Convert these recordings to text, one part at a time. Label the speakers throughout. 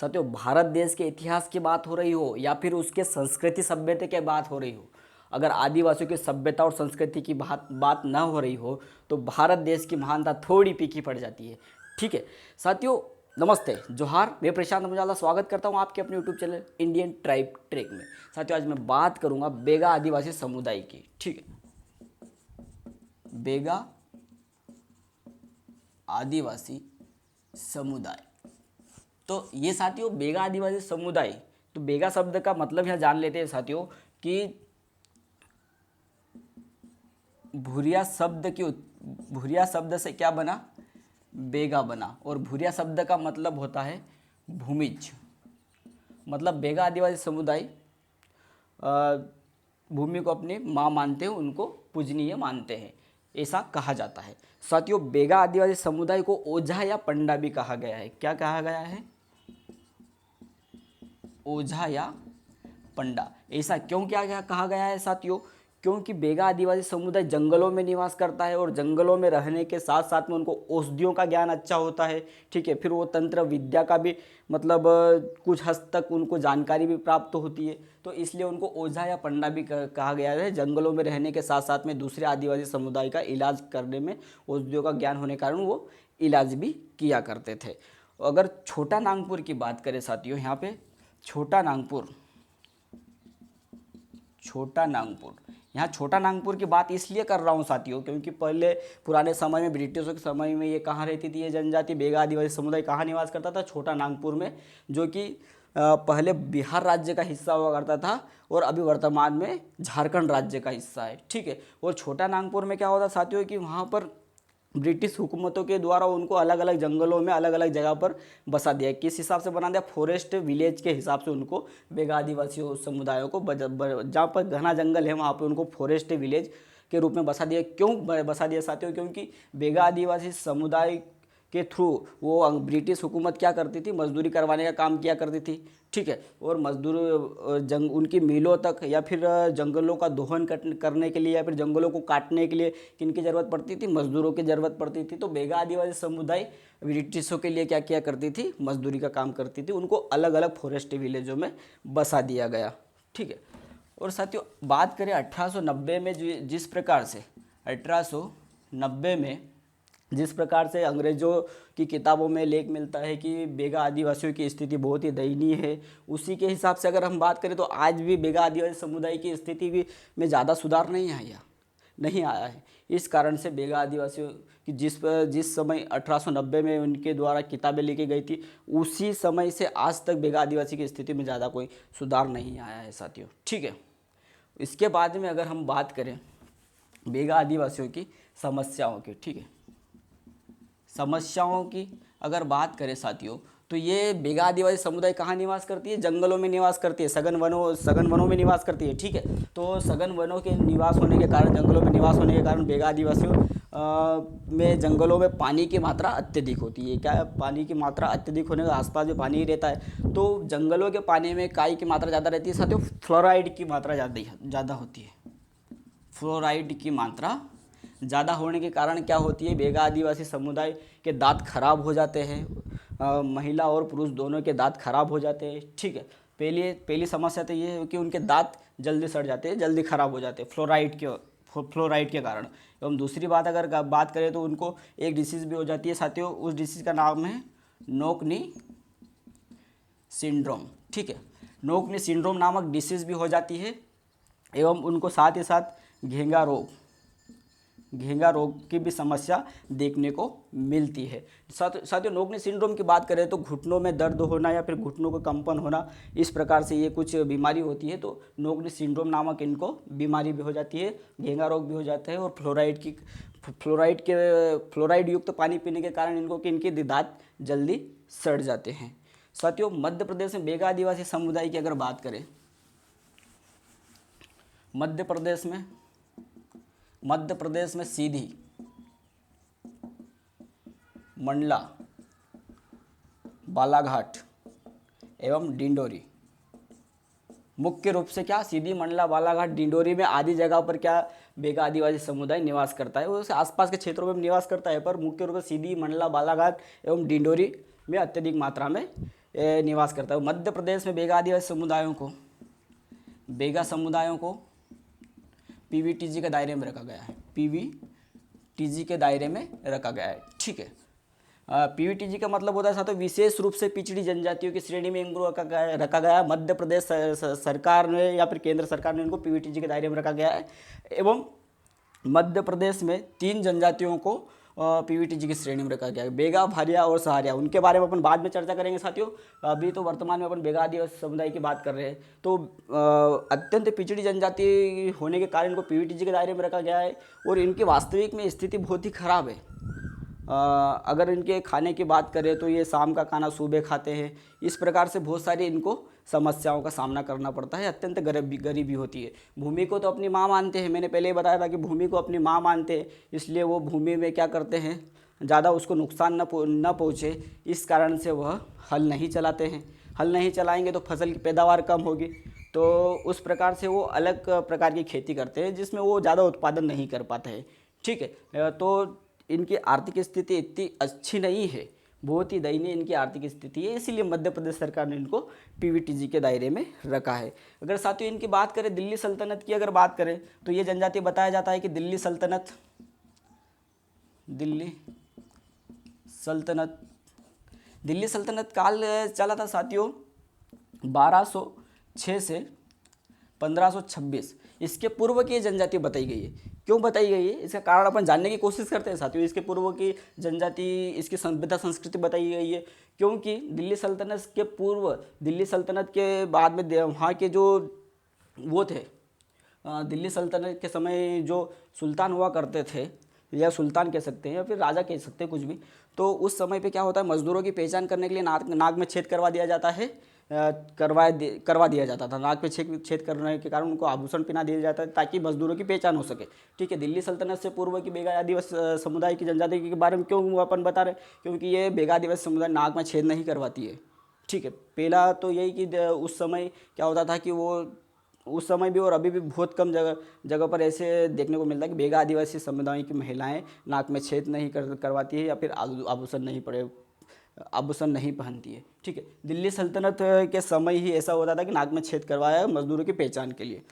Speaker 1: साथियों, भारत देश के इतिहास की बात हो रही हो या फिर उसके संस्कृति सभ्यता की बात हो रही हो, अगर आदिवासियों की सभ्यता और संस्कृति की बात ना हो रही हो तो भारत देश की महानता थोड़ी फीकी पड़ जाती है। ठीक है साथियों, नमस्ते, जोहार। मैं प्रशांत मुजाला स्वागत करता हूं आपके अपने YouTube channel Indian tribe trek में। साथियों, आज मैं बात करूंगा बेगा आदिवासी समुदाय की। ठीक है, बेगा आदिवासी समुदाय। तो ये साथियों बेगा आदिवासी समुदाय, तो बेगा शब्द का मतलब यहाँ जान लेते हैं साथियों कि भूरिया शब्द से क्या बना, बेगा बना। और भूरिया शब्द का मतलब होता है भूमिज। मतलब बेगा आदिवासी समुदाय भूमि को अपनी माँ मानते हैं, उनको पूजनीय मानते हैं, ऐसा कहा जाता है। साथियों, बेगा आदिवासी समुदाय को ओझा या पंडा भी कहा गया है। क्या कहा गया है? ओझा या पंडा। ऐसा क्यों क्या कहा गया है साथियों? क्योंकि बेगा आदिवासी समुदाय जंगलों में निवास करता है और जंगलों में रहने के साथ साथ में उनको औषधियों का ज्ञान अच्छा होता है। ठीक है, फिर वो तंत्र विद्या का भी मतलब कुछ हद तक उनको जानकारी भी प्राप्त होती है, तो इसलिए उनको ओझा या पंडा भी कहा गया है। जंगलों में रहने के साथ साथ में दूसरे आदिवासी समुदाय का इलाज करने में औषधियों का ज्ञान होने के कारण वो इलाज भी किया करते थे। अगर छोटा नागपुर की बात करें साथियों, यहाँ पे छोटा नागपुर, यहाँ छोटा नागपुर की बात इसलिए कर रहा हूँ साथियों क्योंकि पहले पुराने समय में, ब्रिटिशों के समय में, ये कहाँ रहती थी ये जनजाति बेगा आदिवासी समुदाय कहाँ निवास करता था? छोटा नागपुर में, जो कि पहले बिहार राज्य का हिस्सा हुआ करता था और अभी वर्तमान में झारखंड राज्य का हिस्सा है। ठीक है, और छोटा नागपुर में क्या होता साथियों कि वहाँ पर ब्रिटिश हुकूमतों के द्वारा उनको अलग अलग जंगलों में अलग अलग जगह पर बसा दिया। किस हिसाब से बना दिया? फॉरेस्ट विलेज के हिसाब से उनको बेगा आदिवासी समुदायों को जहाँ पर घना जंगल है वहाँ पर उनको फॉरेस्ट विलेज के रूप में बसा दिया। क्यों बसा दिया साथियों? क्योंकि बेगा आदिवासी समुदाय के थ्रू वो ब्रिटिश हुकूमत क्या करती थी? मजदूरी करवाने का काम किया करती थी। ठीक है, और मजदूर उनकी मिलों तक या फिर जंगलों का दोहन करने के लिए या फिर जंगलों को काटने के लिए किनकी ज़रूरत पड़ती थी? मजदूरों की ज़रूरत पड़ती थी। तो बेगा आदिवासी समुदाय ब्रिटिशों के लिए क्या किया करती थी? मजदूरी का काम करती थी। उनको अलग अलग फॉरेस्ट विलेजों में बसा दिया गया। ठीक है, और साथियों बात करें 1890 में जिस प्रकार से 1890 में जिस प्रकार से अंग्रेज़ों की किताबों में लेख मिलता है कि बेगा आदिवासियों की स्थिति बहुत ही दयनीय है, उसी के हिसाब से अगर हम बात करें तो आज भी बेगा आदिवासी समुदाय की स्थिति भी में ज़्यादा सुधार नहीं आया है। इस कारण से बेगा आदिवासियों की जिस समय 1890 में उनके द्वारा किताबें लिखी गई थी, उसी समय से आज तक बेगा आदिवासी की स्थिति में ज़्यादा कोई सुधार नहीं आया है साथियों। ठीक है, इसके बाद में अगर हम बात करें बेगा आदिवासियों की समस्याओं की, ठीक है, समस्याओं की अगर बात करें साथियों तो ये बेगा आदिवासी समुदाय कहाँ निवास करती है? जंगलों में निवास करती है, सघन वनों में निवास करती है। ठीक है, तो सघन वनों के निवास होने के कारण, जंगलों में निवास होने के कारण बेगा आदिवासियों में जंगलों में पानी की मात्रा अत्यधिक होती है। क्या है? पानी की मात्रा अत्यधिक होने के आसपास में पानी ही रहता है, तो जंगलों के पानी में काई की मात्रा ज़्यादा रहती है साथियों। फ्लोराइड की मात्रा ज़्यादा होती है। फ्लोराइड की मात्रा ज़्यादा होने के कारण क्या होती है? बेगा आदिवासी समुदाय के दांत खराब हो जाते हैं। महिला और पुरुष दोनों के दांत खराब हो जाते हैं। ठीक है, पहली समस्या तो ये है कि उनके दांत जल्दी सड़ जाते हैं, जल्दी खराब हो जाते हैं फ्लोराइड के कारण। एवं दूसरी बात अगर बात करें तो उनको एक डिसीज़ भी हो जाती है साथियों, उस डिसीज़ का नाम है नोकनी सिंड्रोम। ठीक है, नोकनी सिंड्रोम नामक डिसीज़ भी हो जाती है एवं उनको साथ ही साथ घेंगा रोग की भी समस्या देखने को मिलती है। साथियों नोकनी सिंड्रोम की बात करें तो घुटनों में दर्द होना या फिर घुटनों का कंपन होना, इस प्रकार से ये कुछ बीमारी होती है। तो नोकनी सिंड्रोम नामक इनको बीमारी भी हो जाती है, घेंगा रोग भी हो जाता है। और फ्लोराइड युक्त पानी पीने के कारण इनके दांत जल्दी सड़ जाते हैं। साथियों मध्य प्रदेश में बेगा आदिवासी समुदाय की अगर बात करें, मध्य प्रदेश में सीधी, मंडला, बालाघाट एवं डिंडोरी, मुख्य रूप से क्या सीधी, मंडला, बालाघाट, डिंडोरी में आदि जगह पर क्या बेगा आदिवासी समुदाय निवास करता है। उसके आसपास के क्षेत्रों में निवास करता है, पर मुख्य रूप से सीधी, मंडला, बालाघाट एवं डिंडोरी में अत्यधिक मात्रा में निवास करता है। मध्य प्रदेश में बेगा आदिवासी समुदायों को पीवीटीजी के दायरे में रखा गया है, पीवीटीजी के दायरे में रखा गया है। ठीक है, पीवीटीजी का मतलब होता है साथियों विशेष रूप से पिछड़ी जनजातियों की श्रेणी में इनको रखा गया है। मध्य प्रदेश सरकार ने या फिर केंद्र सरकार ने इनको पीवीटीजी के दायरे में रखा गया है। एवं मध्य प्रदेश में 3 जनजातियों को पीवीटीजी की श्रेणी में रखा गया है, बेगा, भारिया और सहारिया। उनके बारे में अपन बाद में चर्चा करेंगे साथियों। अभी तो वर्तमान में अपन बेगा आदिवासी समुदाय की बात कर रहे हैं। तो अत्यंत पिछड़ी जनजाति होने के कारण इनको पीवीटीजी के दायरे में रखा गया है और इनकी वास्तविक में स्थिति बहुत ही खराब है। अगर इनके खाने की बात करें तो ये शाम का खाना सुबह खाते हैं। इस प्रकार से बहुत सारी इनको समस्याओं का सामना करना पड़ता है, अत्यंत गरीबी होती है। भूमि को तो अपनी माँ मानते हैं, मैंने पहले ही बताया था कि भूमि को अपनी माँ मानते हैं, इसलिए वो भूमि में क्या करते हैं, ज़्यादा उसको नुकसान न पहुँचे, इस कारण से वह हल नहीं चलाते हैं। हल नहीं चलाएंगे तो फसल की पैदावार कम होगी, तो उस प्रकार से वो अलग प्रकार की खेती करते हैं जिसमें वो ज़्यादा उत्पादन नहीं कर पाते हैं। ठीक है, तो इनकी आर्थिक स्थिति इतनी अच्छी नहीं है, बहुत ही दयनीय इनकी आर्थिक स्थिति है, इसीलिए मध्य प्रदेश सरकार ने इनको पीवीटीजी के दायरे में रखा है। अगर साथियों इनकी बात करें, दिल्ली सल्तनत की अगर बात करें तो ये जनजाति बताया जाता है कि दिल्ली सल्तनत काल चला था साथियों 1206 से 1526। इसके पूर्व की जनजाति बताई गई है। क्यों बताई गई है, इसका कारण अपन जानने की कोशिश करते हैं साथियों। इसके पूर्व की जनजाति, इसकी सभ्यता संस्कृति बताई गई है, क्योंकि दिल्ली सल्तनत के पूर्व, दिल्ली सल्तनत के बाद में वहाँ के जो वो थे, दिल्ली सल्तनत के समय जो सुल्तान हुआ करते थे, या सुल्तान कह सकते हैं या फिर राजा कह सकते हैं, कुछ भी, तो उस समय पे क्या होता है, मजदूरों की पहचान करने के लिए नाक में छेद करवा दिया जाता है, करवा दिया जाता था। नाक पे छेद करने के कारण उनको आभूषण पहना दिया जाता है ताकि मजदूरों की पहचान हो सके। ठीक है, दिल्ली सल्तनत से पूर्व की बेगा आदिवासी समुदाय की जनजाति के बारे में क्यों अपन बता रहे, क्योंकि ये बेगा आदिवासी समुदाय नाक में छेद नहीं करवाती है। ठीक है, पहला तो यही कि उस समय क्या होता था कि वो उस समय भी और अभी भी बहुत कम जगह पर ऐसे देखने को मिलता है कि बेगा आदिवासी समुदाय की महिलाएं नाक में छेद नहीं करवाती है या फिर आभूषण नहीं पहनती है। ठीक है, दिल्ली सल्तनत के समय ही ऐसा होता था कि नाक में छेद करवाया मजदूरों की पहचान के लिए,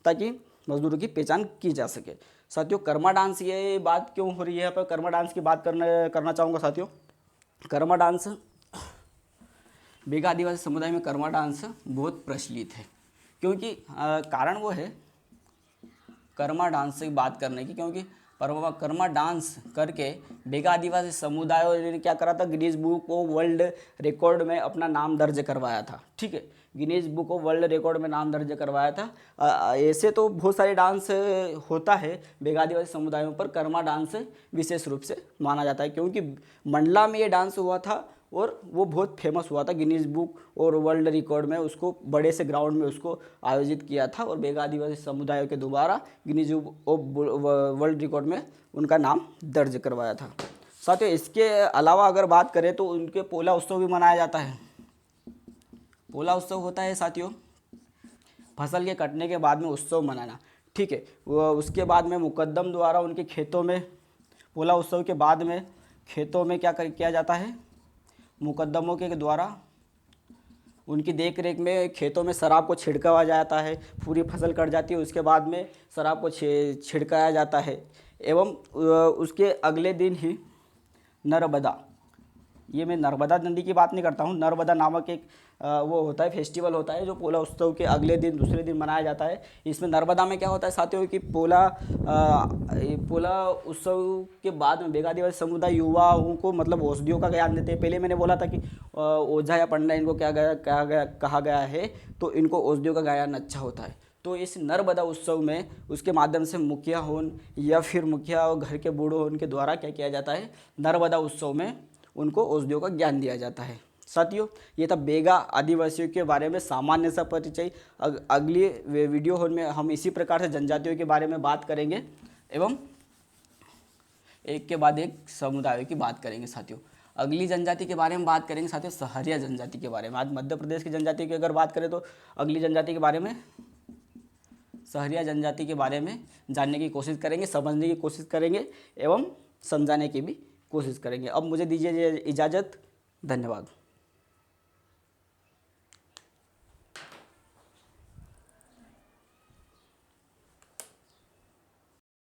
Speaker 1: ताकि मजदूरों की पहचान की जा सके। साथियों, कर्मा डांस, ये बात क्यों हो रही है, यहाँ पर कर्मा डांस की बात करना चाहूँगा साथियों। कर्मा डांस, बेगा आदिवासी समुदाय में कर्मा डांस बहुत प्रचलित है, क्योंकि कारण वो है कर्मा डांस से बात करने की, क्योंकि कर्मा डांस करके बेगा आदिवासी समुदायों ने क्या करा था, Guinness book of world record में अपना नाम दर्ज करवाया था। ठीक है, Guinness book of world record में नाम दर्ज करवाया था। ऐसे तो बहुत सारे डांस होता है बेगा आदिवासी समुदायों पर, कर्मा डांस विशेष रूप से माना जाता है, क्योंकि मंडला में ये डांस हुआ था और वो बहुत फेमस हुआ था। गिनीज बुक और वर्ल्ड रिकॉर्ड में उसको बड़े से ग्राउंड में उसको आयोजित किया था और बेगा आदिवासी समुदायों के दोबारा Guinness book of world record में उनका नाम दर्ज करवाया था। साथियों, इसके अलावा अगर बात करें तो उनके पोला उत्सव भी मनाया जाता है। पोला उत्सव होता है साथियों फसल के कटने के बाद में उत्सव मनाना। ठीक है, उसके बाद में मुकद्दम द्वारा उनके खेतों में, पोला उत्सव के बाद में खेतों में क्या किया जाता है, मुकद्दमों के द्वारा उनकी देख रेख में खेतों में शराब को छिड़काया जाता है। पूरी फसल कट जाती है, उसके बाद में शराब को छिड़काया जाता है। एवं उसके अगले दिन ही नर्मदा, ये मैं नर्मदा नदी की बात नहीं करता हूँ, नर्मदा नामक एक वो होता है, फेस्टिवल होता है जो पोला उत्सव के अगले दिन, दूसरे दिन मनाया जाता है। इसमें नर्मदा में क्या होता है साथियों कि पोला उत्सव के बाद में बेगा आदिवासी समुदाय युवाओं को मतलब औषधियों का ज्ञान देते हैं। पहले मैंने बोला था कि ओझा या पंडा इनको कहा गया है, तो इनको औषधियों का ज्ञान अच्छा होता है। तो इस नर्मदा उत्सव में उसके माध्यम से मुखिया होन या फिर मुखिया और घर के बूढ़ों उनके द्वारा क्या किया जाता है, नर्मदा उत्सव में उनको औषधियों का ज्ञान दिया जाता है। साथियों, ये था बेगा आदिवासियों के बारे में सामान्य सा परिचय। अगली वीडियो में हम इसी प्रकार से जनजातियों के बारे में बात करेंगे एवं एक के बाद एक समुदायों की बात करेंगे। साथियों, अगली जनजाति के बारे में बात करेंगे साथियों सहरिया जनजाति के बारे में। आज मध्य प्रदेश की जनजाति की अगर बात करें तो अगली जनजाति के बारे में, सहरिया जनजाति के बारे में जानने की कोशिश करेंगे, समझने की कोशिश करेंगे एवं समझाने की भी कोशिश करेंगे। अब मुझे दीजिए इजाज़त, धन्यवाद।